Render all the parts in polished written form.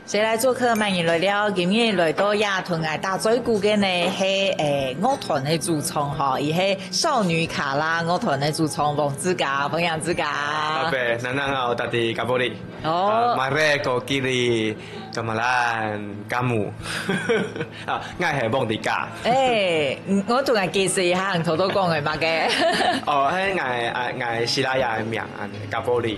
谁来做客？欢迎来了，今日来到亚屯爱大嘴鼓嘅呢，係樂團嘅主唱嗬，伊係少女卡拉樂團嘅主唱黃子嘉、彭陽子嘉。阿伯，nanang ako tadi Kapolri. 哦， Mare ko kiri kamalan kamu. 啊，我係黃迪嘉。我仲係介紹一下，頭都講嘅嘛嘅。哦，係西拉雅嘅名啊，Kapolri。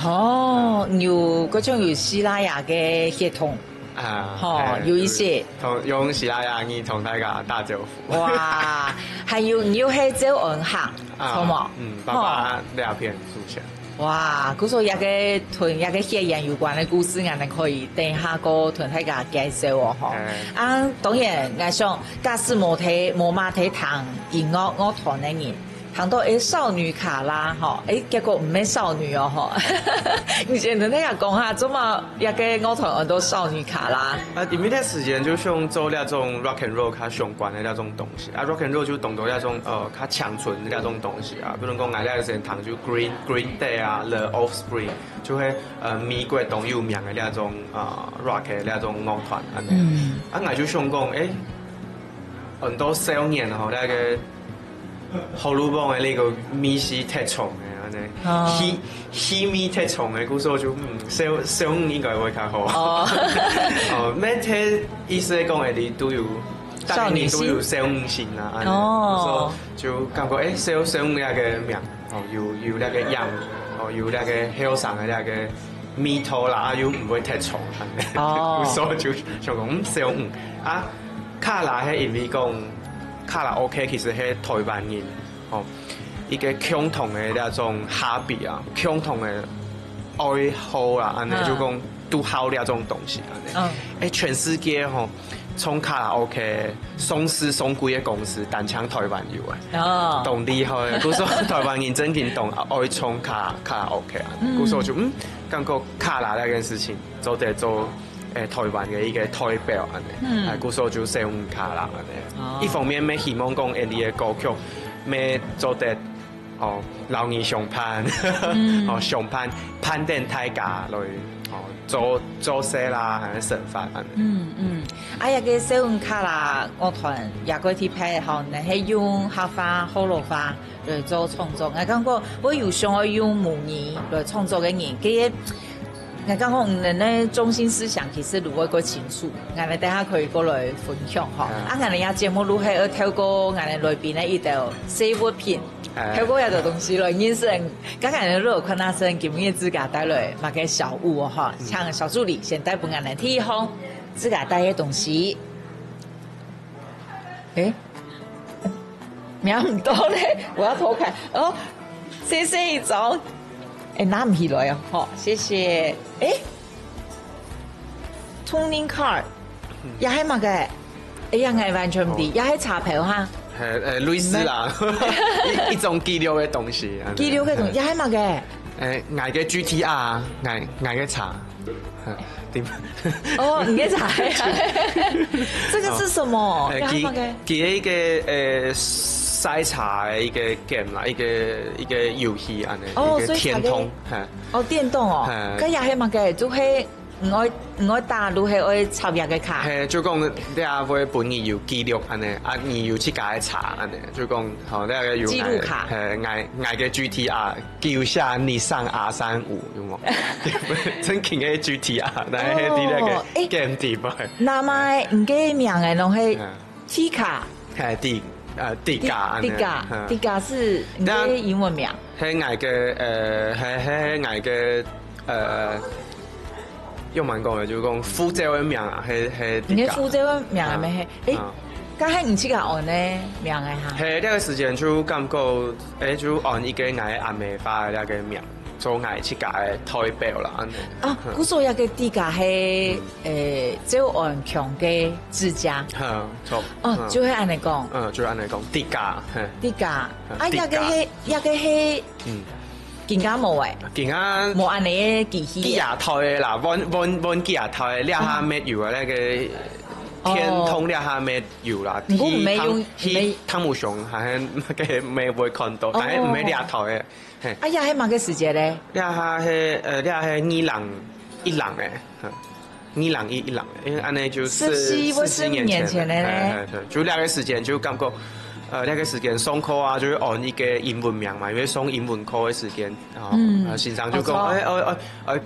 哦，有嗰種有西拉雅嘅血統。啊，有一些用西拉雅語同大家打招呼。哇，還有你要係走銀行，好冇？爸爸兩篇書寫。哇，嗰個一個同一個血緣有關嘅故事，我哋可以等下個同大家介紹喎，嗬。當然，我想假使冇馬蹄彈音樂樂團嘅人。談到少女卡拉嗬，結果唔係少女哦嗬，你先同大家講下，怎麼一個樂團很多少女卡拉？因為那時間就想做那種 rock and roll 較相關的那種東西，rock and roll 就懂得那種較強純的那種東西比如講我那時間彈就 Green Day 啊 ，The Offspring， 就係美國當有名的那種rock 的那種樂團我就想講很多少年嗬那個。荷魯邦嘅呢個咪是踢蟲嘅，安尼，咪踢蟲嘅，故所就小五應該會較好。咩踢意思講嘅，你都有，大年都有小五先啦，安尼，所以就感覺小五那個名，有那個樣，有那個囂張嘅那個咪頭啦，又唔會踢蟲，安尼，所以就想講小五卡拉係因為講。卡拉 OK 其實係台灣人，一個共同嘅那種 hobby 啊，共同嘅愛好啊，安尼就講都好那種東西安尼。全世界從卡拉 OK 送詩送幾個公司，單槍台灣有啊，懂厲害。故說台灣人真正懂愛從卡拉 OK 啊，故說就感覺卡拉那件事情做得做。台灣嘅一個代表安尼，故所就小五卡啦安尼。一方面，咩希望講你嘅歌曲，咩做得老二上攀，上攀登大家來做些啦，神法安尼。一個小五卡啦樂團也個啲配合呢，係用客家葫蘆話來做創作。我感覺我有想要用母語來創作嘅人，佢。我講我唔能咧中心思想其實如果個情緒，我哋等下可以過來分享嗬。我哋嘅節目如係要透過我哋裏邊咧一道生活片，透過一道東西來認識。剛才你如果看那聲，今日自家帶來某個小物哦嗬，像小助理先帶俾我哋睇下，自家帶嘅東西。名唔多咧，我要偷看哦。謝謝一種。拿唔起來啊！好，謝謝。Tuning card，也係乜嘅？呀，我完全唔知，也係茶票哈。類似啦，一種記錄嘅東西。記錄嘅東西，也係乜嘅？嗌嘅 GTR，嗌嘅茶。點？你嘅茶。這個是什麼？也係乜嘅？佢嘅篩查嘅一個 game 啦，一個遊戲安尼，一個天通係。電動佢也係乜嘅？就係唔愛打，都係愛插入嘅卡。係，就講你阿會本意要記錄安尼，你要去解查安尼，就講你阿個要記錄卡。係嗌嘅 GTR， 叫下你上 R35有冇？真勁嘅 GTR， 但係啲那個 game 碟啊。那麼唔記名嘅攏係 T 卡。係迪加是你嘅英文名。係嗌嘅用文講嘅就講福州嘅名啊，係你嘅福州嘅名係咩？咁係唔似個按呢名嘅嚇。係呢個時間就感覺就按一個嗌阿美花嘅那個名。做藝設計代表啦，嗰所有嘅地價係周安強嘅之家，錯，就係按嚟講，就係按嚟講地價，地價，一個係，更加冇誒，更加冇按你嘅機器，機牙台啦，揾機牙台，呢下咩油啊？呢個天通呢下咩油啦？如果唔係用，湯姆熊係嘅未會看到，但係唔係呢下台嘅。呀，係乜嘅時節咧？呢下係呢下係2人1人嘅。2011，因为安尼就14年前嘞，对，就那个时间就感觉。那个时间上课啊，就是按一个英文名嘛，因为上英文课的时间，先生就讲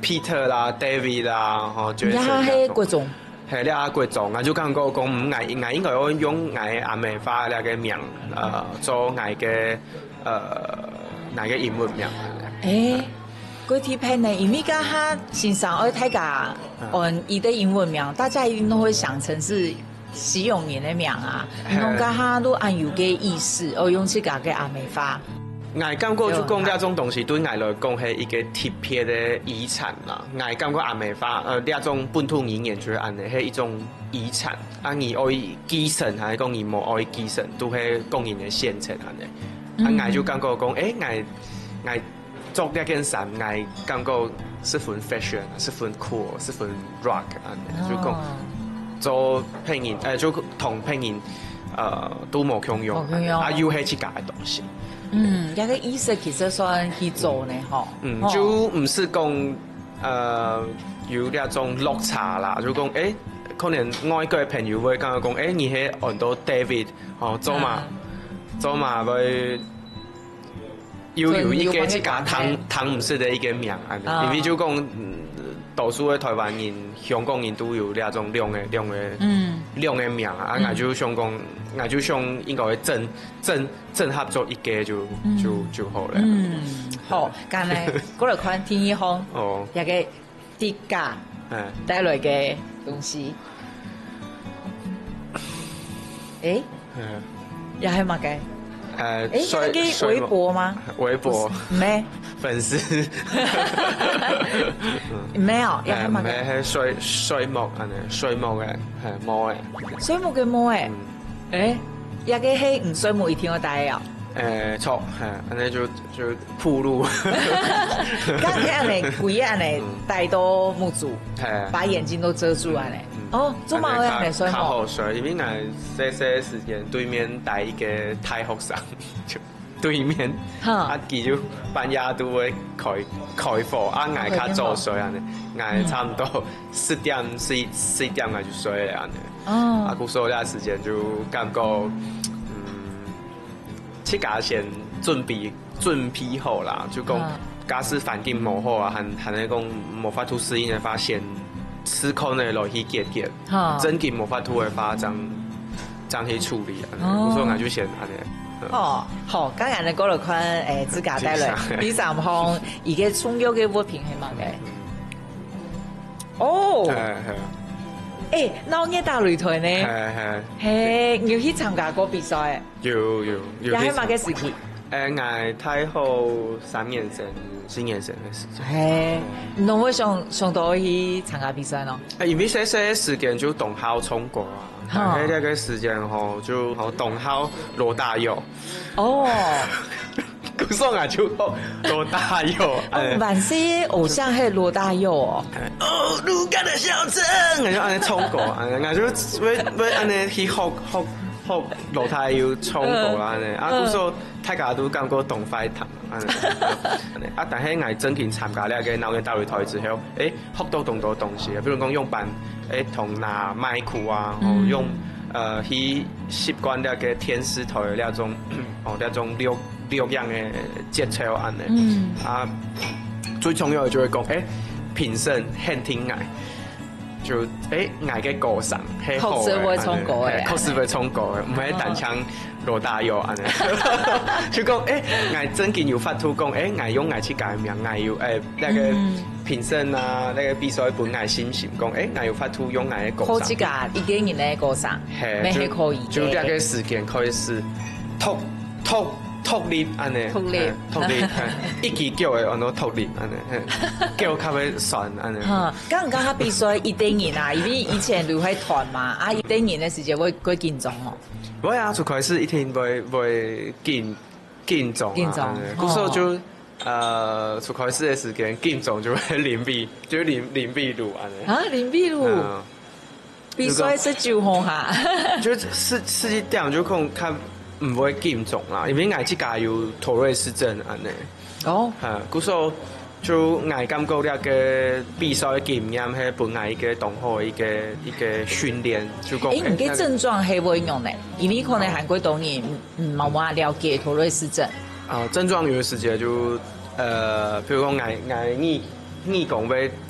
Peter 啦、David 啦，就係係嗰種，係呢個種啊，就講唔嗌應該要用嗌阿美花那個名，做嗌嘅那個英文名。誒，嗰啲片呢，因為家下先生愛睇架按伊的英文名，大家一定都會想成是。使用人的名啊，侬家下都按有個意思，我用去甲個阿美花。我感覺就講呢種東西對我來講係一個特別的遺產啦。我感覺阿美花呢種本土語言就是安尼，係一種遺產。啊，你愛繼承還是講你無愛繼承，都係講人的現成安尼。啊，我就感覺講，我做呢件衫，我感覺是份 fashion， 是份 cool， 是份 rock 安尼，就講。做拼音就同拼音都冇共用，啊又係自家嘅東西。一個意思其實算去做呢，嗬。就唔是講有呢種落差啦，就講可能外國嘅朋友會講你係按到 David 做嘛會有一個自家湯唔是的一個名，因為就講。多數嘅台灣人、香港人都有呢種兩個名啊，我就想講，我就想應該整合咗一個就好啦。好，但係嗰嚟看天一行，一個跌價帶來嘅東西，又係乜嘅？那個微博嗎？微博沒粉絲沒有，又係乜嘅？係水木水木嘅係毛嘅。水木嘅毛嘅，一個係唔水木一天我帶啊。錯係，安尼就鋪路。剛才安尼貴安尼帶到木竹，把眼睛都遮住安尼。做乜會安尼水木？較好水，因為我細時間對面帶一個太學生，就對面，佢就半夜都會開課，我較早睡安尼，我差唔多4點我就睡了安尼。嗰時候呢時間就感覺，自家先準備好啦，就講假使環境唔好啊，還係講無法度適應嘅發現。失控的落去結，真嘅無法度嘅話，將去處理。我說我就先安尼。好，剛才你講到看自家帶來第三項，而家重要嘅物品係乜嘅？那我大擂台呢？係，要去參加過比賽？有。又係乜嘅時期？我太后3年生、4年生嘅時間。侬會上到去參加比賽咯？因為細時間就同校衝過啊，喺呢個時間就同校羅大佑。嗰時我就羅大佑。萬歲偶像係羅大佑哦。鹿港的小鎮，我就安尼衝過，我就會安尼去學羅大佑衝過啦，嗰時候大家都感覺同快談，但係我真正參加呢個腦嘅大擂台之後，學到咁多東西，比如講用板，同拿麥克啊，用去習慣呢個天使台呢種錄音嘅節奏安尼，最重要嘅就係講，評審很聽我。就嗌嘅歌聲係好嘅，確實會唱歌嘅，唔係單唱羅大佑安尼。就講嗌真見有發圖講嗌用嗌去改名，嗌要那個評審啊，那個比賽本嗌心情講嗌要發圖用嗌嘅歌聲。好自家一個人嘅歌聲，咩係可以嘅。就那個時間可以是突力安尼，突力，一支叫嘅按到突力安尼，叫較會酸安尼。剛下比賽一定贏啊，因為以前都喺團嘛，一定贏嘅時間會緊張哦。會啊，就開始一定會緊張。嗰時候就就開始嘅時間緊張就會林碧如安尼。林碧如，比賽是9號下，就4點就可能看。唔會緊張啦，因為我自家有妥瑞氏症安尼。嗰時候就我感觉那个比赛的经验是本来一个同好的一个训练，就讲。你嘅症状係會用呢？因為可能韓國當然冇話了解妥瑞氏症。症狀有時間就譬如講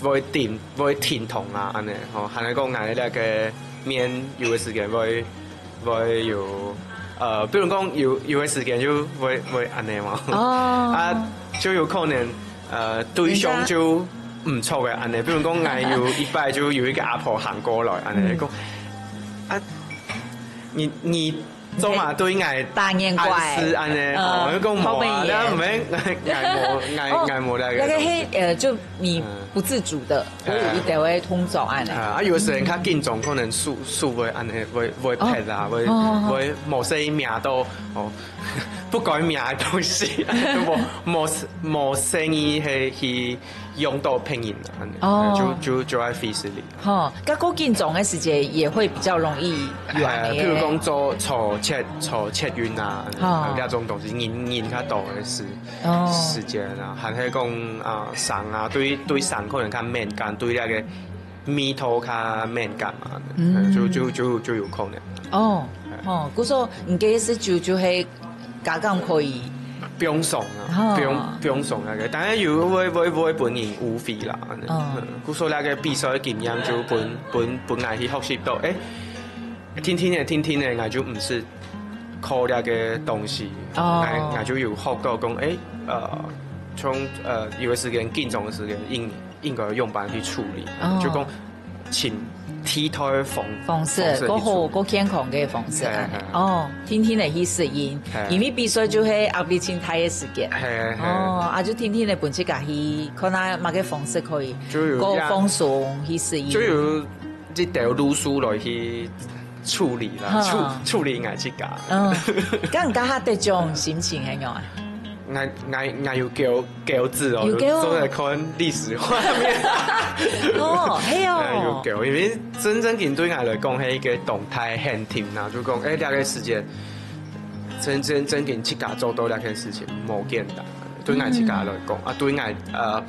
我講會疼痛啊，安尼吼，還係講我那個面有的時間會有比如講有的時間就會安尼嘛。啊，就有可能。對象就唔錯嘅，安尼，比如講，我有一擺就有一個阿婆行過來，安尼講，啊，你做嘛對我大眼怪，安尼，我講冇啊，唔係嗌冇那個。那個係就你不自主的，會有一點會通走安尼。啊，有時人較緊張，可能數會安尼，會撇啊，會某些名都哦。不該名嘅東西，冇生意係去用到拼音的，就喺費事裡。哦，咁嗰緊張嘅時間也會比較容易軟嘅。譬如講做切運啊，那種東西，人較多嘅時間啊，還係講son啊，對son可能較敏感，對那個味道較敏感嘛，就有可能。嗰時候唔記得是就係。家咁可以不用送啊，不用送那個，但係有會本人無費啦。故所那個比賽經驗就本來去學習到，天天嘅，我就唔是靠那個東西，我就有學到講，從有個時間緊張嘅時間應該用辦去處理，就講請。替代方式，嗰健康嘅方式。天天嚟去適應，因為比賽就係壓力清太嘅時間。就天天嚟本身家去，看下乜嘅方式可以個放鬆去適應。就有一條路數來去處理啦，處理我自己。咁唔家下得種心情係樣啊？我有膠字哦，都在看歷史畫面。係哦。有膠，因為真正對我來講係一個動態很甜啦，就講那個時間真正自己做到那件事情冇簡單。對我自己來講，對我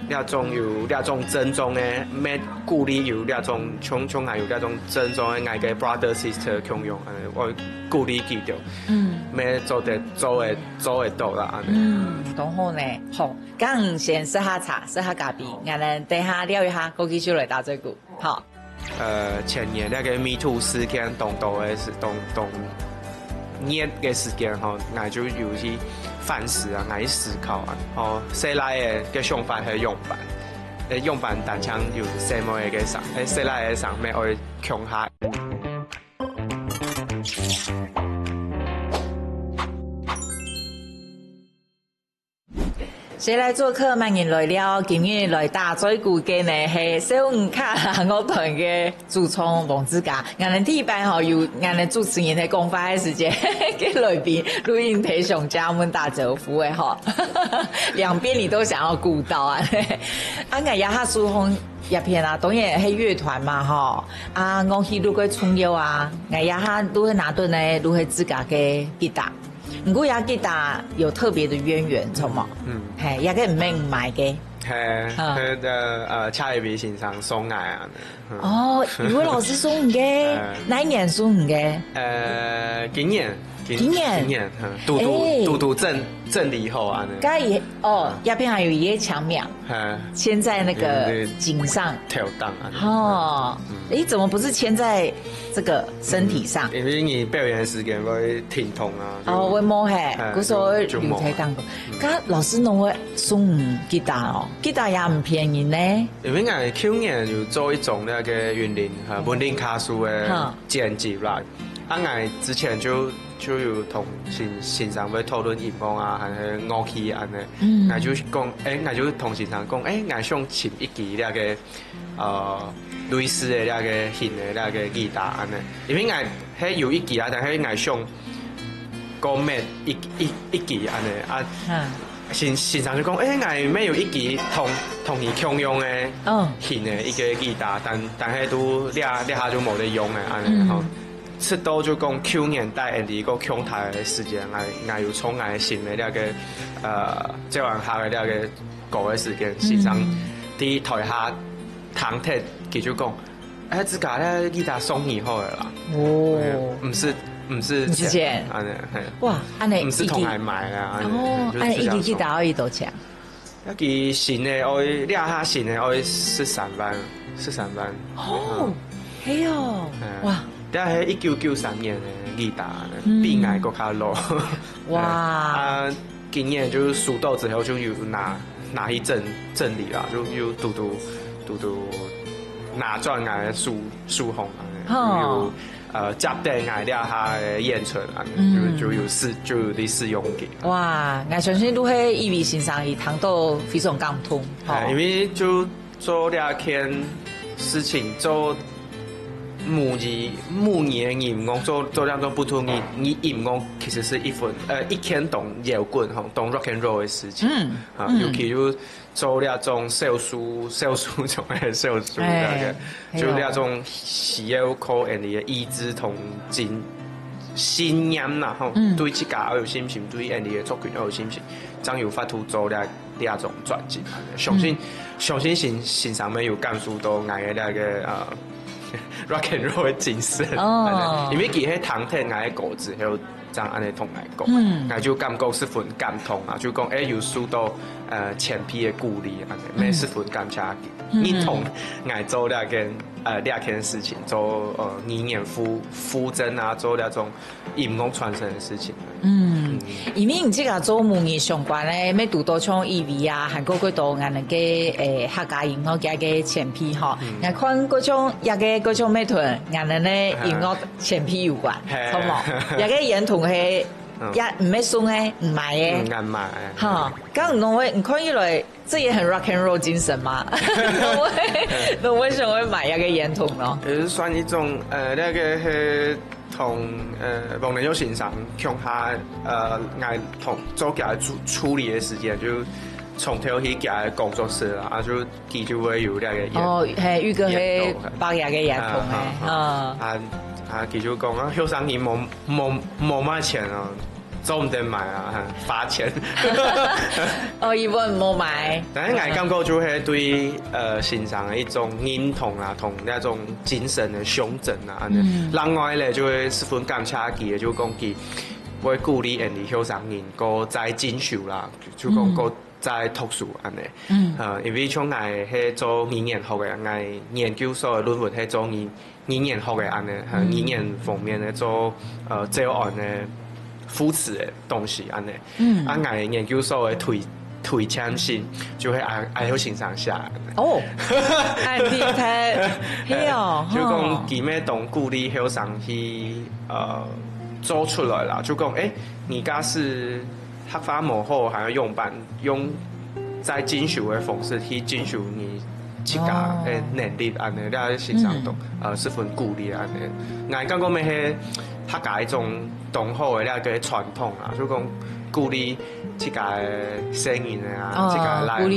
那種有那種真正嘅咩鼓勵有那種像係有那種真正嘅我嘅 brother sister 共用，我鼓勵佢哋，咩做得到啦，都好呢。好，咁先食下茶，食下咖啡，我哋等下聊一下，過繼續來打嘴鼓。好。前年那個 Me Too 事件動熱嘅時間吼，我就有去反思啊，我去思考啊，寫來嘅想法係用辦，用辦單槍有什麼嘅上，寫來嘅上面我強下。誰來做客？萬人來了，今日來打嘴鼓嘅呢係小五卡樂團嘅主創黃子嘉。我哋第一班吼有我哋主持人喺講話嘅時間，給來賓錄音提上家們打招呼嘅吼，兩邊你都想要顧到啊！我也下蘇紅一片啊，當然係樂團嘛吼，我去錄個創業啊，我也下錄去拿頓呢，錄去自家嘅吉他。唔過也吉他有特別的淵源，錯冇？係也個唔係唔買嘅。係，蔡偉先生送我啊。哦，余偉老師送嘅，哪一年送嘅？今年，嘟嘟正理後啊。剛也那邊還有一個牆面，牽在那個頸上。跳檔啊。怎麼不是牽在這個身體上？因為你表演的時間會疼痛啊。會摸係，嗰時候流體當過。咁老師弄會送吉他吉他也唔便宜呢。因為我去年有做一種那個雲林卡數的剪輯啦，我之前就有同先生會討論音樂啊，還是樂器安尼，我就講，我就同先生講，我想請一支那個類似的那個型的那個吉他安尼，因為我係有一支啊，但係我想講咩一支安尼先生就講，我咩有一支同佢共用的型的一個吉他，但係都呢下就冇得用嘅安尼吼。出到就讲去年代的个强台的时间，我有从我新的那个教养下的那个搞的时间，时常伫台下堂听佢就讲，哎，自家咧吉他送你好的啦。哦，唔是钱，哇，安尼唔是同来买啦。哦，安尼一支吉他可以多钱？一支新的我俩下新的我13万。哦，嘿哦，哇！但系1993年的吉他，比我国较老。哇！啊，今年就是输到之后就有拿一阵理啦，就有嘟拿转来输红啊，有夹带爱俩下的演出啊，就有啲试用嘅。哇！我相信都係意味先生伊談到非常感動，因為就做兩件事情做。母年音樂做兩種不同的音樂，其實是一天懂搖滾懂 rock and roll 的事情。尤其就做兩種少數種嘅少數嘅，就兩種需要靠人哋嘅意志同信念啦，對自家要有信心，對人哋嘅作品要有信心，將有法度做兩種專輯。相信欣賞面有感受到我嘅那個rock and roll 的精神，因為佢喺堂聽我嘅歌詞，還有這樣安尼同我講，我就感覺十分感動啊！就講有受到前輩嘅鼓勵，安尼，咩十分感謝佢，認同我做兩件事情，做語言附贈啊，做那種音樂傳承嘅事情。因為你這個做母語相關咧，咩讀到像 EV 啊，韓國嗰度我哋嘅客家音樂嘅前輩嗬，我看嗰種嗰種咩團，我哋咧音樂前輩有關，好冇？有個演同係唔咩送嘅，唔買嘅，唔買。嚇，咁你看起來，這也很 rock and roll 精神嘛？你為什麼會買一個演筒咯？也是算一種那個係。同王仁友先生向下愛同做嘅處理嘅時間，就從頭去嘅工作室啦，就佢就會有那個係預個係白日嘅演筒嘅，佢就講啊，後生人冇買錢啊。做唔得買啊，花錢。伊本冇買。但係我感覺就係對欣賞的一種認同啊，同那種精神的象徵啊。另外咧就會十分感謝佢，就講佢會鼓勵人哋後生人個再進修啦，就講個再讀書安尼。因為像我係做語言學嘅，我研究所嘅論文係做語言學嘅安尼，語言方面咧做教案嘅。扶持的東西安尼，我研究所的推薦信就係愛好欣賞下。哦，愛聽睇，係哦，就講佢咩同鼓勵後生去做出來啦，就講你家是學法冇好，還要用在進修的方式去進修你自家的能力安尼，你欣賞到十分鼓勵安尼。我感覺咩係客家一種。同好嘅咧嘅傳統啊，就講鼓勵自家嘅聲音啊，自家來學讀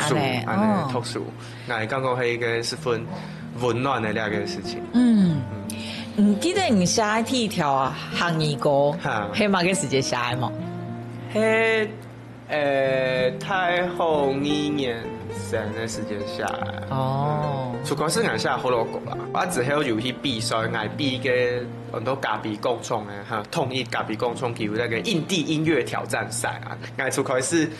書，安尼讀書，我感覺係一個十分溫暖嘅咧個事情。唔記得你寫第一條客語歌，係乜嘅時間寫嘅冇？係太后2年前嘅時間寫嘅。哦，主要是我寫好多歌啦，我之後就去比賽，我比嘅。很多咖比共創嘅統一咖比共創叫那個印地音樂挑戰賽啊！我最開始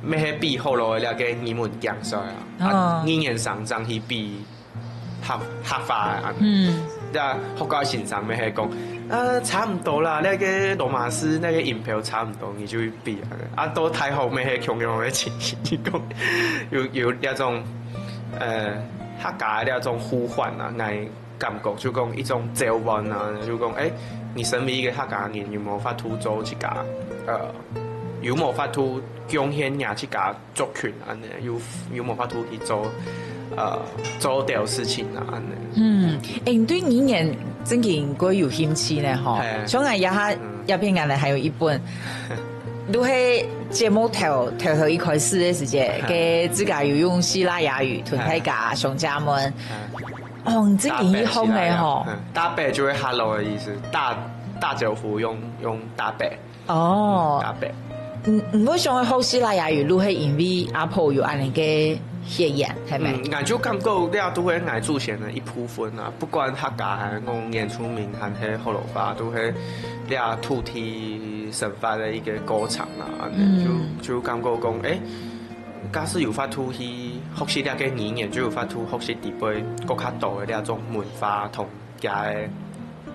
咩比後來那個語文競賽啊，語言上爭去比合法啊！學校欣賞咩講差唔多啦，那個羅馬斯那個音標差唔多，你就會比啊！到太後咩強樣嘅情形，講有那種客家那種呼喚啊，感覺就講一種召喚啊，就講你身為一個客家人，有冇法度做自家有冇法度貢獻呀自家族群安尼，有冇法度去做掉事情啊安尼。你對語言真係應該有興趣呢嗬？所以我一篇眼咧還有一本，都係節目頭一開始嘅時間，嘅自家有用希臘雅語同大家上家門。哦，你这英语好嘅吼。大伯就会 hello 的意思，大脚符用大伯。哦。大伯。唔會想去學西拉雅語，都係因為阿婆有安尼嘅血緣，係咪？我就感覺你都係我祖先嘅一部分啊，不管客家係講原住民，還係河洛話，都係你土地神發嘅一個歌唱啊，就感覺講，假使有法度去學習呢個語言，就有法度學習地輩國較多嘅呢種文化同家嘅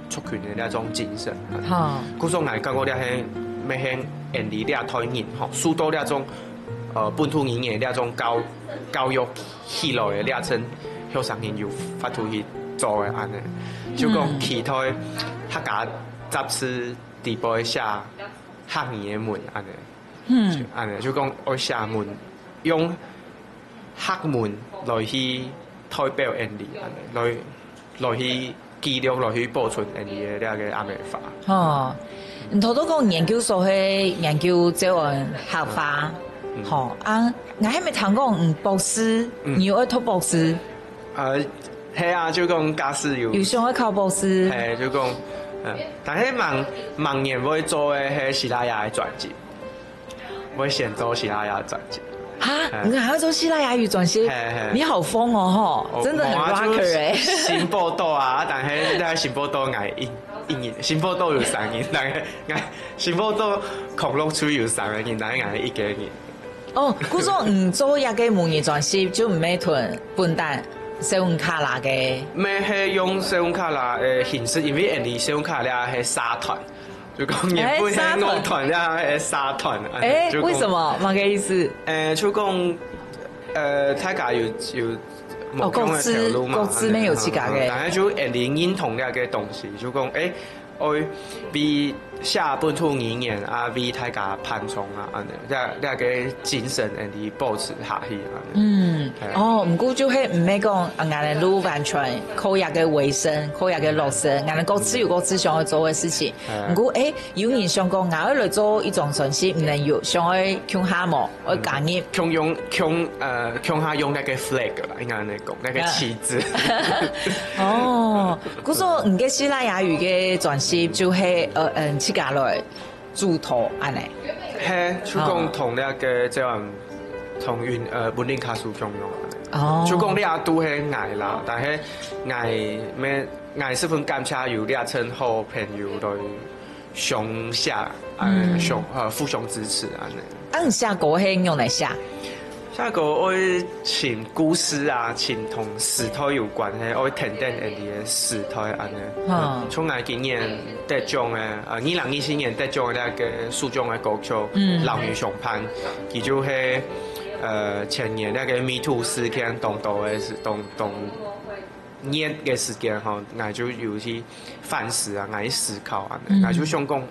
族群嘅呢種精神。好，故說我感覺呢係咩係。人哋呢台語吼，許多呢種本土語言呢種教育起來嘅呢種後生人有法度去做嘅安尼，就講其他客家雜誌地步寫客語嘅文安尼，安尼就講愛寫文用客文來去代表人哋安尼，來去記錄來去保存人哋嘅呢個阿美法。哦。唔頭都講研究所係研究即係客家，嗬啊！我係咪聽講博士，你要讀博士？係啊，就講假使有想去考博士。係就講，但係明年會做嘅係西拉雅嘅專輯，會先做西拉雅專輯。嚇！我還要做西拉雅語專輯，你好瘋哦！嗬，真的很 rocker 誒。新報道啊，但係呢新報道係新報道有3年，但係新報道狂錄出有3年，但係係1個月。哦，故說唔做一個母語專輯，就唔係屯笨蛋西溫卡拉嘅。唔係用西溫卡拉嘅形式，因為人哋西溫卡拉係沙團，就講原本係樂團啦，係沙團。為什麼？乜嘅意思？就講大家有。各自沒有自家嘅，但係就人哋認同呢個東西，就講愛比寫本土語言啊，比大家攀重啊，安尼，呢個精神人哋保持下去啊。唔過就係唔係講我哋都完全靠一個維生，靠一個落實，我哋各自有各自想去做嘅事情。唔過有人想講，我哋嚟做一種程式，唔能要想去強下模，去加入強下用那個 flag 啦，應該嚟講，那個旗幟。嗰個唔嘅西拉雅語嘅專輯就係自家來主導安尼。係，就講同呢個即係同本地卡數共用。就講呢個都係捱啦，但係捱十分感謝有呢層好朋友來相下，互相支持安尼。下歌係用嚟寫。下個我請故事啊，請同時代有關係，我聽聽人哋嘅時代安尼。從我今年得獎嘅，2024年得獎嘅呢個書獎嘅歌曲《老女熊潘》，佢就係前年那個 Me Too 事件動年嘅時間吼，我就有去反思啊，我去思考啊，我就想講，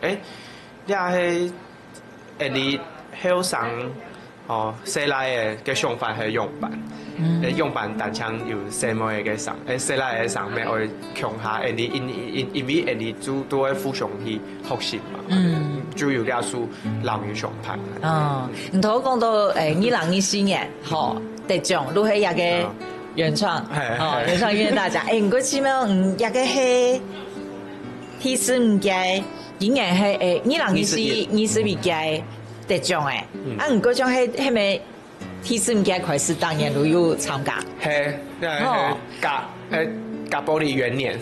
你係人哋後生。西拉嘅想法係用版，用版單槍有什麼嘅上，西拉嘅上面我強下，人哋因為人哋都會互相去學習嘛，就有啲書老語上盤。唔同講到2024年，得獎都係一個原創，原創給大家。唔過前面一個係提示唔計，今年係2024屆。得獎唔過獎係咪提示唔記得開始當年都有參加？係，加玻璃元年，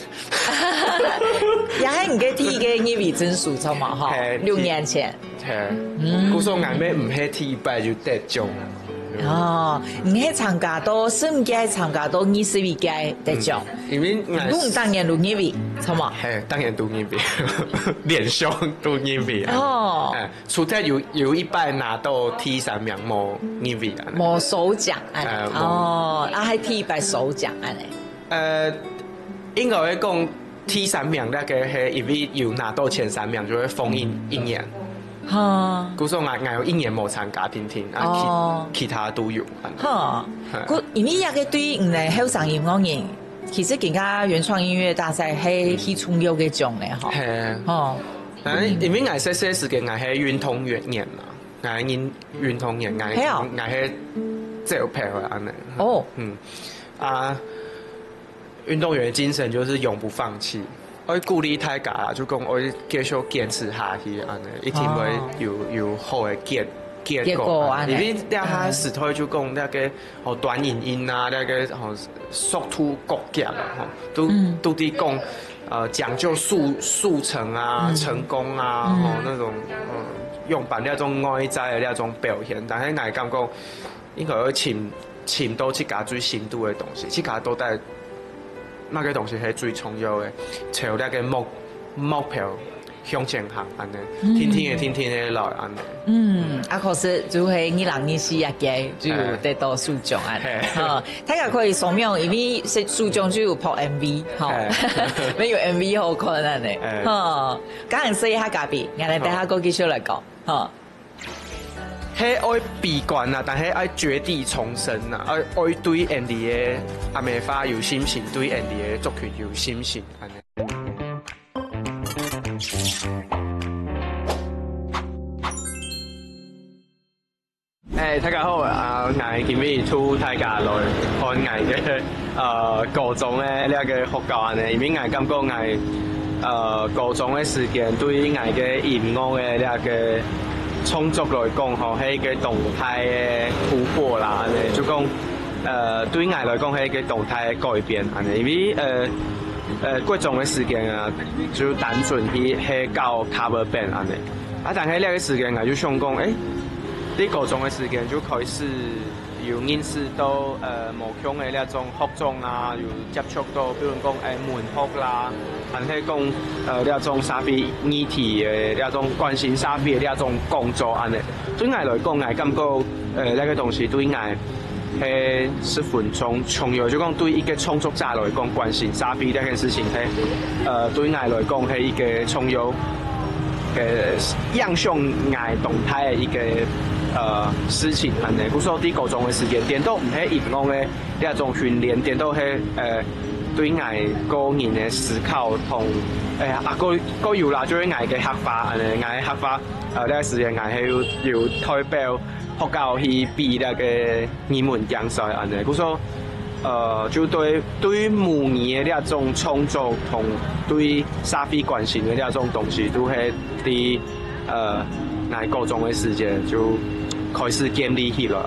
也係唔記得提嘅業餘證書錯嘛？嗬，6年前。係，故說眼尾唔係提100就得獎。唔係參加到，是唔記得參加到22屆得獎。因為我當年都業餘錯嘛？係，當年都業餘，連上都業餘。除咗有100拿到T3名冇業餘啊。冇首獎係T100首獎啊。應該會講T3名那個係因為有拿到前3名就會封印1年。故說我有1年冇參加聽，其他都有。因為一個對唔係後生音樂人，其實更加原創音樂大賽係去重要嘅獎咧，嗬。因為我細時間我係運動員啦，我係運動員，我係照片安尼。运动员的精神就是永不放弃。我鼓励大家啦，就讲我继续坚持下去，安尼一定会有好的结果。因为了下时头就讲那个短影音啊，那个速度国家啊，都伫讲讲究速成啊、成功啊，那种用版那种外在的那种表现，但是我感觉应该要寻到自家最深度的东西，自家都在。那个东西是最重要的，朝那个目标向前行，安尼，天天来安尼。可是就系2024嘅就得到首奖啊！大家可以扫描，因为首奖就有拍 MV， 没有 MV 好看啊呢。咁人说一下隔壁，我哋等下個繼續嚟講，係愛閉關啊，但係愛絕地重生啊，愛對 Andy 嘅阿美花有信心，對 Andy 嘅作曲有信心。大家好啊！我今日到大家來看我嘅高中嘅呢個學校啊，因為我感覺我高中嘅時間對我嘅音樂嘅呢個創作來講，係一個動態嘅突破啦，就講對我來講係一個動態嘅改變，因為國中嘅時間啊，就單純去教 cover band 但係呢個時間我就想講啲高中嘅時間就開始有認識到無強嘅呢種學種啊，有接觸到，比如講文學啦，還係講呢種社會議題嘅呢種關心社會嘅呢種工作安尼。對我來講，我感覺呢個東西對我係十分重要，就講對一個創作者來講，關心社會呢件事情係對我來講係一個重要嘅影響我動態嘅一個事情安尼，故說啲高中嘅時間點都唔係音樂嘅呢種訓練，點都係對我個人嘅思考同個有啦，就是我嘅學法安尼，我嘅學法呢個時間我係要代表學校去比那個語文競賽安尼，故說就對母語嘅呢種創作同對社會關心嘅呢種東西，都係啲我高中嘅時間就開始建立起來。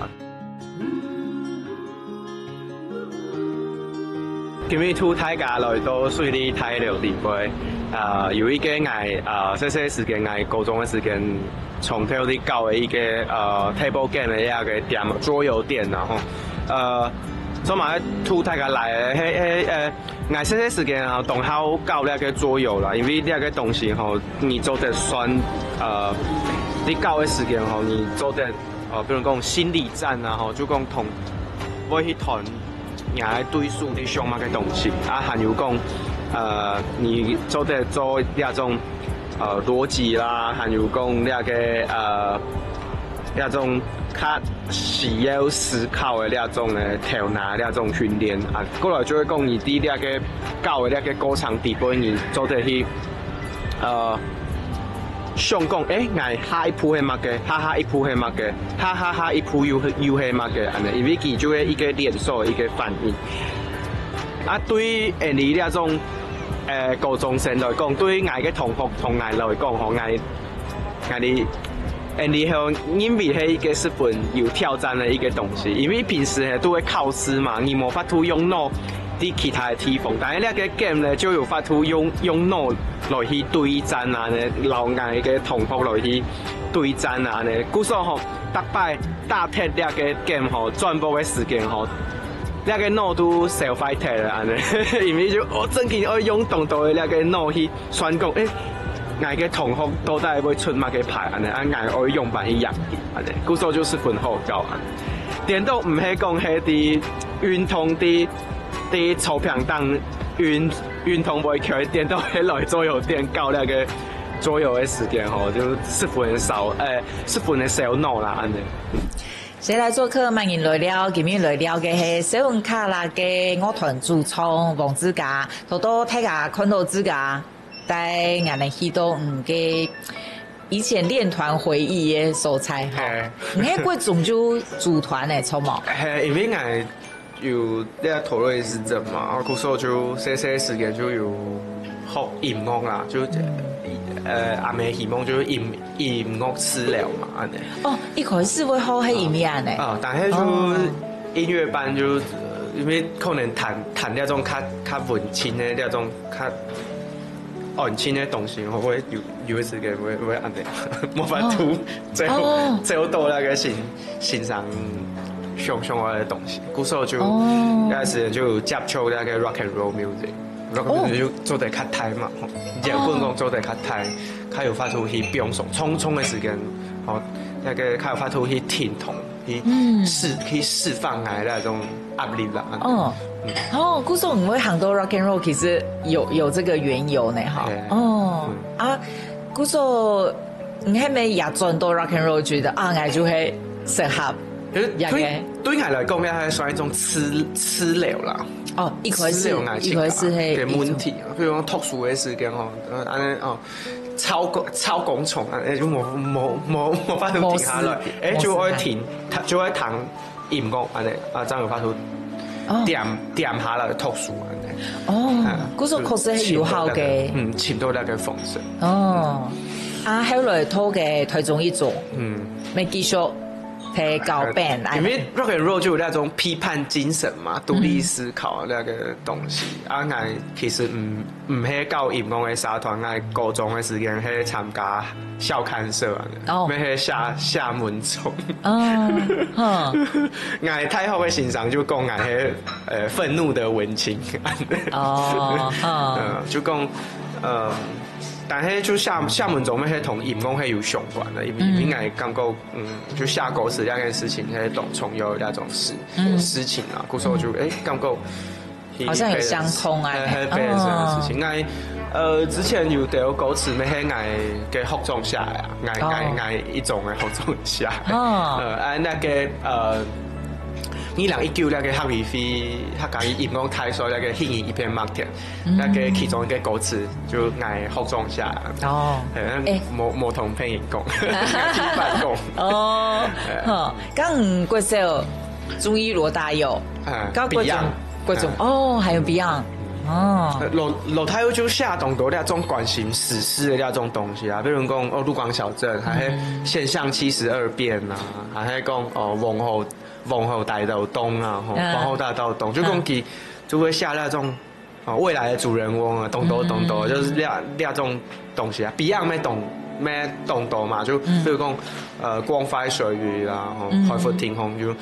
今日到大家來到水里睇聊地杯，有一個我這些時間我高中嘅時間從頭啲搞嘅一個table game 嘅一個店桌遊店啦吼，所以嘛到大家來我這些時間同好搞呢個桌遊啦，因為呢個東西吼，你做得算你搞嘅時間吼，你做得比如講心理戰啊吼，就講同我去談人嘅對數你想乜嘅東西，還有講你做得做呢種邏輯啦，還有講呢個呢種較需要思考嘅呢種嘅頭腦呢種訓練過來就會講你啲呢個搞嘅呢個過程地步，你做得去想講我下一步係乜嘅，下一步係乜嘅，下一步又係乜嘅，因為佢就係一個連鎖一個反應。對你呢種高中生來講，對我嘅同學同我來講，我你因為係一個十分有挑戰嘅一個東西，因為平時都會考試嘛，你冇法度用腦啲其他嘅地方，但係呢個 game 咧就有法度用腦來去對戰啊，留硬嘅同學來去對戰啊，故所吼，特擺打鐵呢個 game 吼，全部嘅時間吼，呢個腦都燒快鐵啦，因為就我真係要用動到嘅呢個腦去選講，我嘅同學到底會出乜嘅牌，我會用辦去贏，故所就是分好教，點都唔係講係啲運動啲草坪當運動會強一點都係來桌遊店搞那個桌遊嘅時間吼，就十分的少腦啦，安尼。誰來做客？歡迎來了，今日來了嘅係小雲卡拉嘅樂團主唱黃子嘉，好多大家看到子嘉帶我哋去到嘅以前練團回憶嘅素材哈。你喺貴種就組團嚟，錯冇？係因為有咧讨论是真嘛，啊，故说就些时间就有学音乐啦，就阿妹希望就是音乐治疗嘛，安尼。哦，一开始会好喺音乐呢。啊，但系就音乐班就因为可能弹那种较文青的那种较安静的东西，我会有时间会安尼，冇法度最后到那个欣赏上的东西，故所就那时间就接触那个 rock and roll music。rock and roll 就做得较台嘛，摇滚讲做得较台，较有法度去表现，匆的时间，哦，那个较有法度去听同，去释放来那种压力啦。哦，故说你会喊到 rock and roll， 其实有这个缘由呢，哈。哦，故说你还没也转到 rock and roll， 觉得我就会适合。对我来讲，也算一种治疗啦。哦，一开始嘅问题，比如讲特殊嘅时间吼，安尼哦，超工重，就冇法度停下来，就爱停，就爱弹音乐安尼，这样有法度点下来特殊安尼。哦，嗰种确实系有效嘅，潛到那個風水。哦，後來拖嘅台中一組，未繼續。搞 band， 因为 rock and roll 就有那种批判精神嘛，独立思考那个东西。我其实唔係搞音樂嘅社團，我高中嘅時間係參加校刊社啊，咩係廈門種。我太後嘅欣賞就講我係憤怒的文青。就講但係就廈門種咩係同音樂係有相關的，因為感覺就下狗屎那件事情係同重要那種事情啊，故所就感覺好像有相通啊，係這樣事情。之前有條歌詞咩係嘅學種下啊，一種嘅學種下，那個2019那個黑尾飛客家音樂大賽那個興一片麥田，那個其中一個歌詞就嗌學種下，冇同朋友講，聽白講。哦，咁嗰時候中意羅大佑，嗰種哦，還有 Beyond。羅大佑就寫動到那種關心史詩的那種東西啊，比如講陸廣小鎮，還係現象72變啊，還係講皇后大道東啊，皇后大道東，就講佢就會寫那種未來的主人翁啊，東多，就是那種東西啊。Beyond 咩東多嘛，就比如講光輝歲月啊，海闊天空就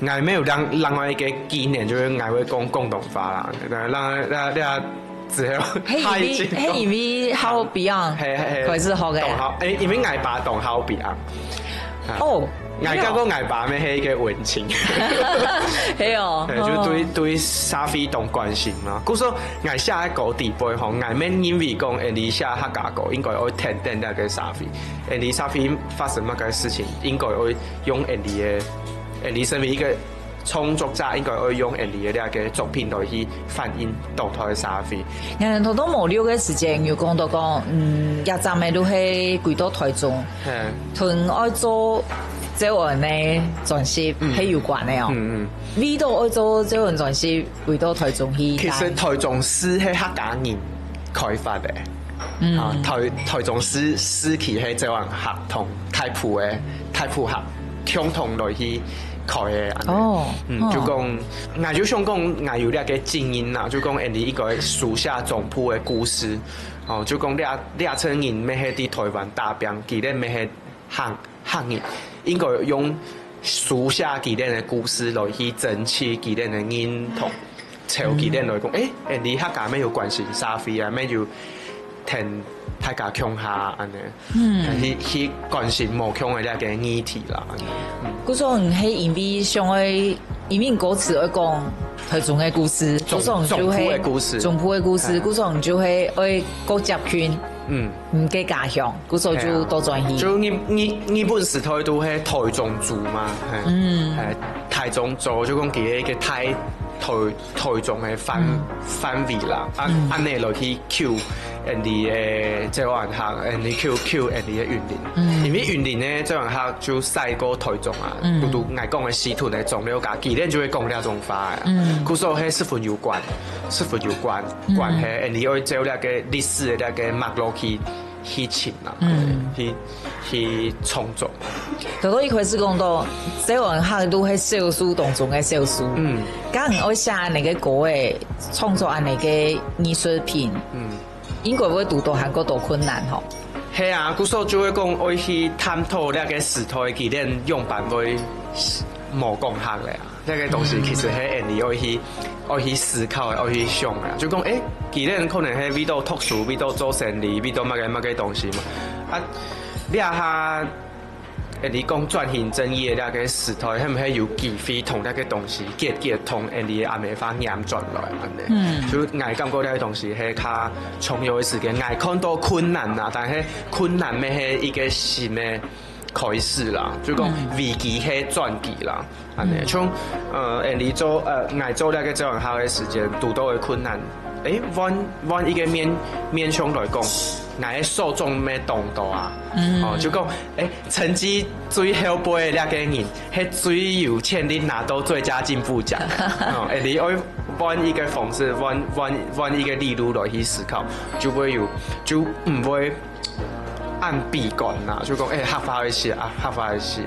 我沒有另外一個紀念，就是我會講廣東話啦，讓之後係因為好 Beyond， 佢是學嘅，因為我爸當好 Beyond。哦。我感覺我爸咩係一個文青，係哦，就對沙飛當關心嘛。故說我寫一個地位吼，我免因為講你寫客家歌應該要聽那個沙飛，你沙飛發生乜嘅事情應該要用你身為一個創作者應該要用你嘅那個作品來去反映當台嘅沙飛。人頭都無聊嘅時間，要講到講，一站嘅都係歸到台中，同愛做。這樣呢專輯係有關的哦。為到愛做這樣專輯，為到台中去。其實台中市係客家人開發的。台中市區係這樣合同太普合共同來去開的。就講我就想講我有那個經驗啦，就講你一個書寫總譜的故事。就講倆層人咩係喺台灣打拼，佢哋咩係行人。應該用書寫佢哋嘅故事來去爭取佢哋嘅認同，朝佢哋來講，你客家咩要關心沙飛啊，咩要聽大家鄉下安尼，去關心無鄉嘅呢個議題啦。嗰種係因為想去，因為歌詞會講台中嘅故事，嗰種就係總譜嘅故事，嗰種就係愛國集群。唔嘅家鄉，嗰時候就多轉去。就日本時代都係台中族嘛，係台中族，就講佢嘅台中的范围啦，安尼落去 Q 人哋嘅即係話客，人哋 Q 人哋嘅雲林，因為雲林呢即係話客就細過台中啊，都愛講嘅西屯嘅種了家，既然就會講呢種話啊，故所係十分有關，關係人哋要照呢個歷史嘅呢個脈絡去尋啦，去創作。就到一開始講到，即係話客都係少數當中嘅少數，咁我寫那個歌嘅創作安那個藝術品，應該會讀到韓國多困難吼。係啊，故所就會講愛去探討呢個時代既然用版會冇講客咧啊，呢個東西其實係人哋愛去思考，愛去想啊，就講既然可能係為到讀書，為到做生意，為到乜嘅東西嘛，啊，你下。人哋講轉型正義嘅呢個時代，係唔係有機會同呢個東西結同人哋阿美花嚴轉來安尼？就我感覺呢個東西係較重要嘅時間，我看到困難啊，但係困難咩係一個新嘅開始啦，就講危機係轉機啦，安尼。從人哋做我做呢個這樣下嘅時間，遇到嘅困難，往一個面向來講。我受眾咩動作啊？就講成績最後輩嘅呢個人，係最有潛力拿到最佳進步獎。你要揾一個方式，揾一個理路來去思考，就唔會按閉關啦。就講合法嘅事啊，合法嘅事。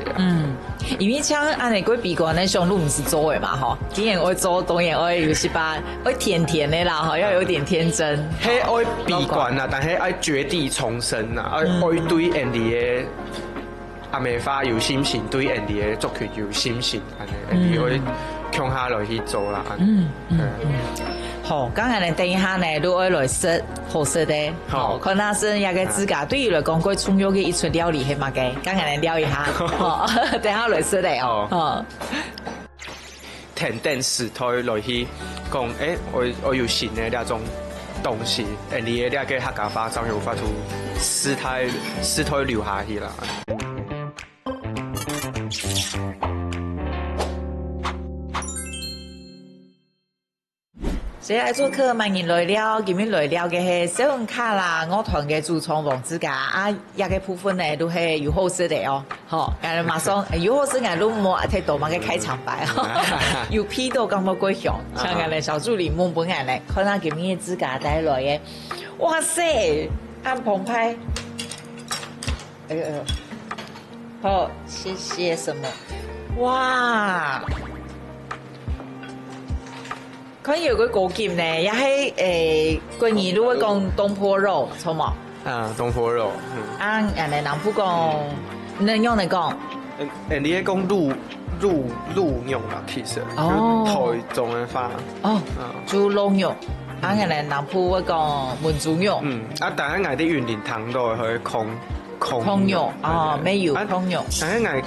因為像按你個閉關咧，上路唔是做嘅嘛，吼，既然我做，當然我有時把我甜甜的啦，吼，要有點天真。係愛閉關啊，但係愛絕地重生啊，愛對人哋嘅阿美花有信心，對人哋嘅作曲有信心，安尼，人哋會強下來去做啦。好，剛才呢，等一下呢，如果來食好食的，好，看下先一個自家對於來講，佢重要嘅一出料理係乜嘅？剛才嚟聊一下，好，等下來食的哦。田定時代來去講，我有新嘅那種東西，你嘅呢個客家話就有法度時態留下去啦。所以來做客，萬人來了，今日來了嘅係小紅卡啦，樂團嘅主創黃子嘉啊，一個部分呢都係有好食的哦，好，咁馬上有好食，我都冇睇到嘛個開場白，有 P 到咁多鬼響，像我哋小助理夢本眼咧，看到今日子嘉帶來嘅，哇塞，按澎湃，哎呦，好，謝謝什麼，哇！可以有個果劍呢，也係關於如果講東坡肉，錯冇？東坡肉。人哋南部講，能用嚟講。你係講鹿肉啦，其實。台中嘅話。豬鹿肉。人哋南部會講燜豬肉。但係我啲雲林湯都係空肉。沒有空肉。但係我。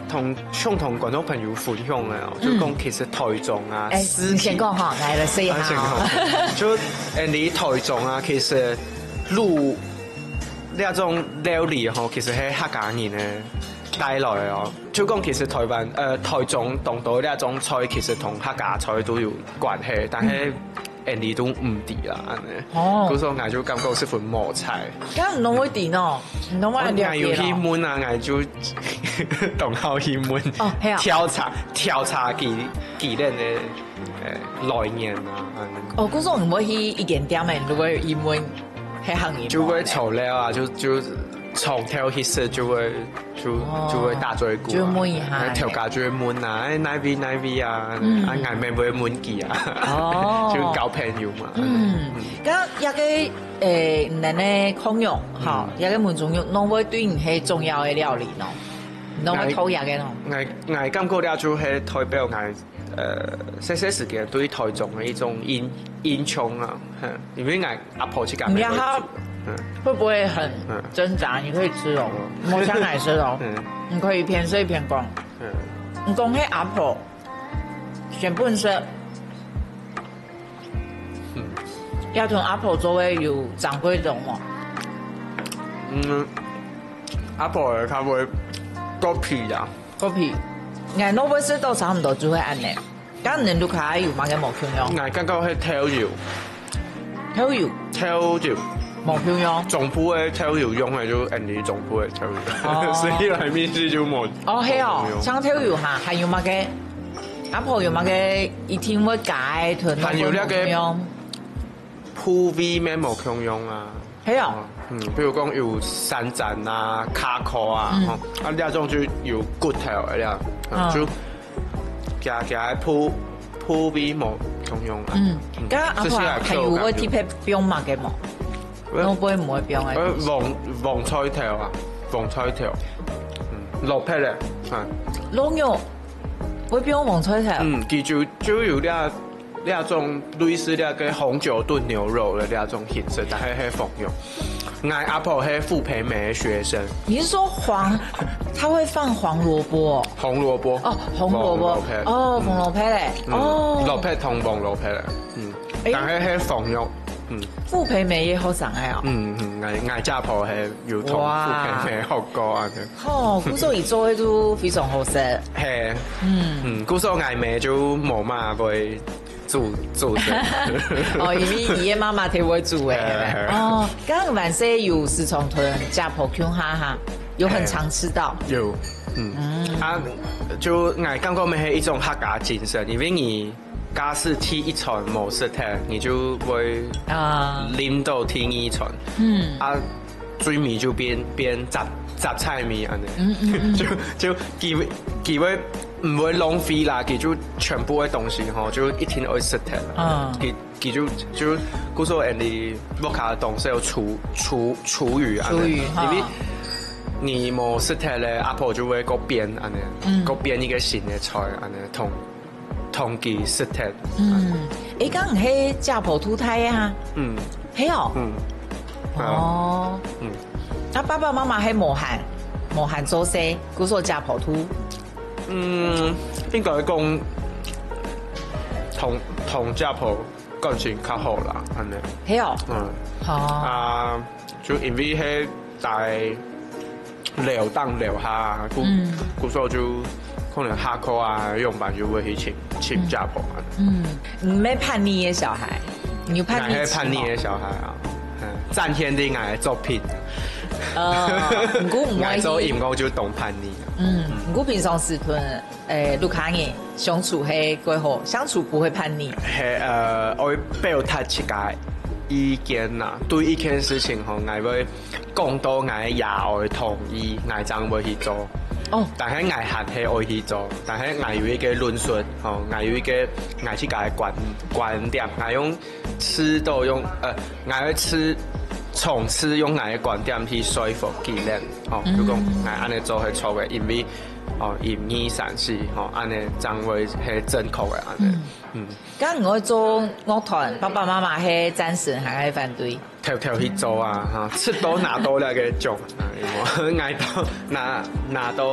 同觀眾朋友分享嘅，就講其實台中啊，你先講嚇，嚟嚟試下。就你台中啊，其實鹿呢一種料理嗬，其實係客家人嘅帶來哦。就講其實台中當到呢一種菜，其實同客家菜都有關係，但係你都唔啲啦，嗰時候我就感覺是份磨菜。咁唔會啲咯，唔會啲嘢咯。有氣悶啊，我就當好氣悶。調查幾年嘅來源啊。嗰時候唔會去一點點嘅，如果氣悶係行業。就會炒料啊，就從頭起始就會打咗一股。就悶一下。調價就會悶啊，奶味啊，眼面會悶記啊。就交朋友嘛。咁一個人嘅控肉，嚇，一個燜豬肉，攏會對人係重要嘅料理咯，攏會討厭嘅咯。我感覺咧就係代表我細細時間對台中嘅一種印象啊，因為我阿婆去講。會不會很掙扎？你可以吃哦，冇像奶吃哦，你可以偏碎偏光。你講起阿婆，全部是，要同阿婆作為有長輩種嘛？阿婆佢會割皮啊，割皮，我會食到差唔多就會安尼。咁你盧卡有嘛嘅毛片樣？我感覺係跳油，跳油。毛片樣。總部嘅跳油用嘅就你總部嘅跳油，所以來面試就冇。哦，係哦，像跳油哈，還有嘛嘅？阿婆有嘛嘅？一天會解團毛片樣。鋪 V 咩毛片樣啊？係啊。比如講有山棧啊、卡殼啊，啊呢種就有骨頭嘅啦，就加鋪 V 毛片樣啊。咁阿婆係有嗰啲片標嘛嘅冇？我不會唔會標嘅。黃菜條啊，黃菜條，落皮咧，係。龍肉會標黃菜條。佢就有呢種類似呢個紅酒燉牛肉嘅呢種形式，但係係鳳肉。我阿婆係傅培梅學生。你是說他會放黃蘿蔔？紅蘿蔔。哦，紅蘿蔔。哦，紅蘿蔔咧。哦。蘿蔔同黃蘿蔔咧。但係係鳳肉。傅培梅也好上嘅啊。我家婆係要同傅培梅學過啊。哦，古時伊做嘅都非常好食。係。古時我妹就冇嘛會。煮的哦，因為爺爺媽媽佢會煮誒。哦，剛剛晚上有四重屯家婆鄉哈，有很常吃到。有，就我感覺咪係一種客家精神，因為你假使第一層冇食嘅，你就會啉到第二層。水米就變雜菜米安尼。就幾位。唔會浪費啦，佢就全部嘅東西吼，就一天可以食嘅。佢就嗰時候人哋屋卡嘅東西有廚餘啊，因為你冇食咧，阿婆就會嗰邊安尼，嗰邊一個新嘅菜安尼，同佢食嘅。誒，剛係家婆土胎啊？係哦。哦。啊，爸爸媽媽係無限做些，嗰時候家婆土。應該講同家婆感情較好啦，安尼。係哦。就因為係大留下，嗰時候就可能下課啊，用飯就會去請家婆啊。唔係叛逆嘅小孩，你有叛逆期嗎？係叛逆嘅小孩啊，讚天啲我嘅作品。我做音樂就懂叛逆。我平常時同盧卡人相處係幾好，相處不會叛逆。係我會表達自己意見啦，對一件事情吼，我會講到我也會同意，我真會去做。但係我客氣會去做，但係我有一個論述，吼，我有一個我自己嘅觀點，我用吃都用我會吃。從此用我嘅觀點去說服其他人，如果我安尼做係錯嘅，因為1、2、3、4，安尼將會係正確嘅安尼。咁我做樂團，爸爸媽媽係贊成還係反對？條去做啊，出到拿到咧嘅獎，嗌到拿到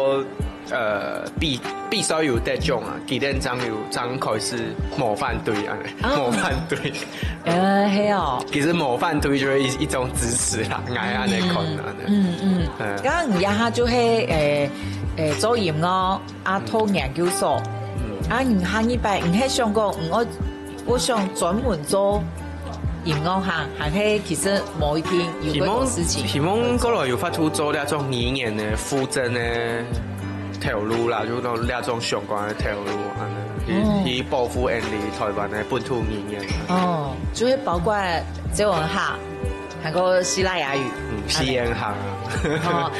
必須要得獎啊！其他人將開始冇反對啊，冇反對。係哦。其實冇反對就係一種支持啦，嗌安尼看啊。咁而家就係做音樂讀研究所，下一擺唔係想講我想專門做音樂行，還係其實某一天有嗰個事情。希望過來有法度做呢種語言嘅附贈嘅條路啦，就到呢種相關嘅條路，去保護人哋台灣嘅本土語言。就係包括中文下，還有希臘雅語。西洋下。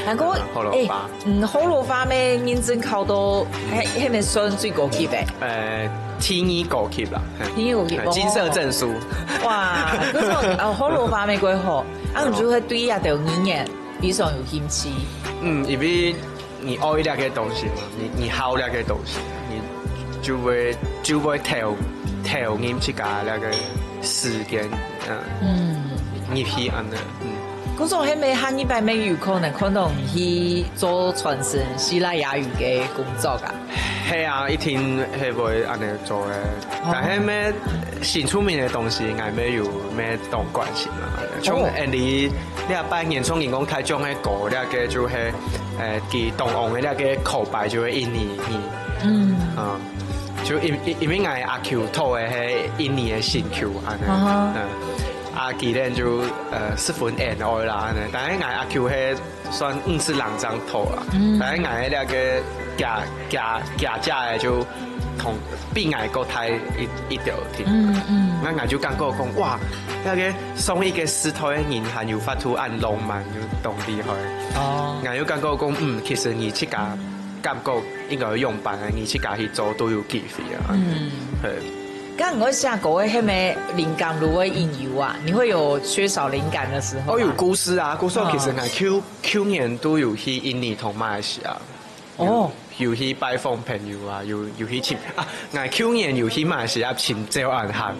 還有河洛話咩認真考到係咪算最高級嘅？天衣高級啦，天衣高級，金色證書。哇！嗰種河洛話咩鬼好？唔就係對呀條語言非常有興趣。因為你愛那個東西嘛，你好那個東西，你就會調音自己那個時間，入去安的。嗰種係咪下一擺咪有可能去做傳承希臘雅語嘅工作噶？係啊，一定係會安尼做嘅。但係咩新出名嘅東西，我咩有咩當關心啦。從你一班演唱員講睇中嘅歌，呢個就係佢動昂嘅呢個口白就會印你。就因为我阿 Q 套的係印尼的新 Q 安尼，阿基呢就4分 N 愛啦安尼，但係我阿 Q 係算是兩張套啦，但係我那個假的就同比我個太一條添，我就感覺講哇，那個送一個石頭的人還有發出按浪漫就動厲害，我就感覺講其實你自家感覺應該用版的，你自家去做都有機會啊，係。剛我下過嘅係咪靈感如何引誘啊？你會有缺少靈感的時候？哦，有故事啊！故事其實我去年都有去印尼同馬來西亞，有去拜訪朋友啊，有去親啊！我去年有去馬來西亞親照安行，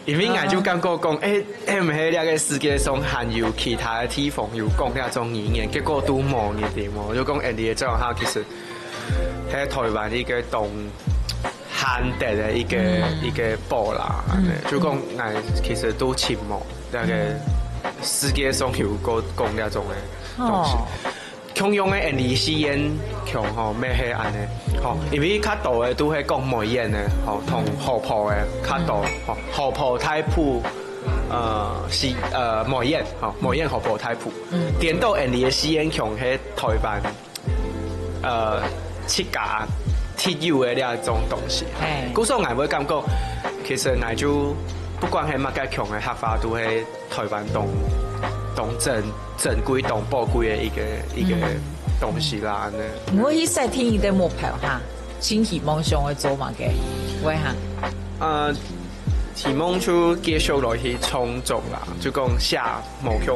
因為我就感覺講，唔係呢個世界上還有其他的地方有講呢種語言，結果都冇呢啲喎，就講印尼嘅照下其實喺台灣一個東漢地的一個波啦，就講我其實都潛望那個世界上有個講那種嘅東西，共用嘅印尼語言強吼咩係安尼，吼因為較多嘅都係講梅艷嘅，吼同河婆嘅較多，吼河婆太普，是梅艷，吼梅艷河婆太普，點到印尼嘅語言強喺台灣，七家。鐵要嘅呢一種東西，嗰時候我會感覺，其實我就不管係乜嘅強嘅客家，都係台灣當正規當寶貴嘅一個東西啦。我以前聽你哋目標哈，先希望上去做乜嘅，喂哈？希望就繼續落去創作啦，就講寫目向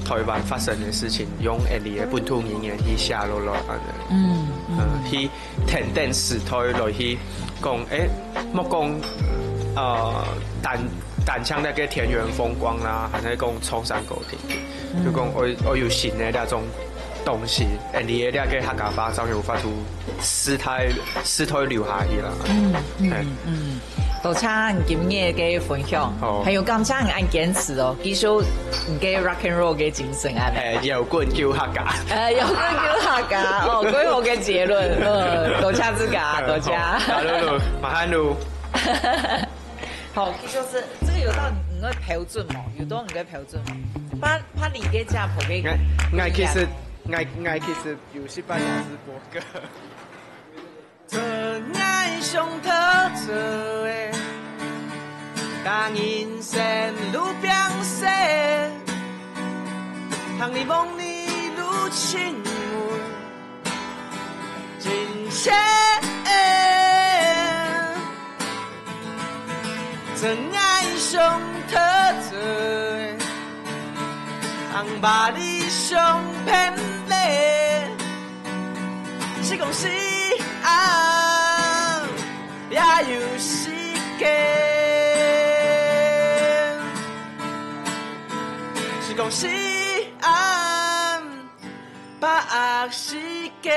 台灣發生嘅事情，用印尼嘅本土語言去寫落來去填定時代來去講，莫講單唱那個田園風光啦，還是講蒼山高田，就講我有新的那種東西，印尼的那個客家話就有發出時態留下去啦。多謝今日嘅分享，還有感謝你按堅持哦，繼續你嘅 rock and roll 嘅精神啊！搖滾叫客家，搖滾叫客家哦，最後嘅結論，多謝自家，多謝。馬漢路。好，就是這個有到你個標準嘛，有到你個標準嘛，把你嘅家婆嘅。我其實有18年是播歌。這愛上特色的，當人生路變色，當你夢裡路親吻，真切。這愛上特色的，當把你上偏離，是講是。也有時間，是講是把握時間。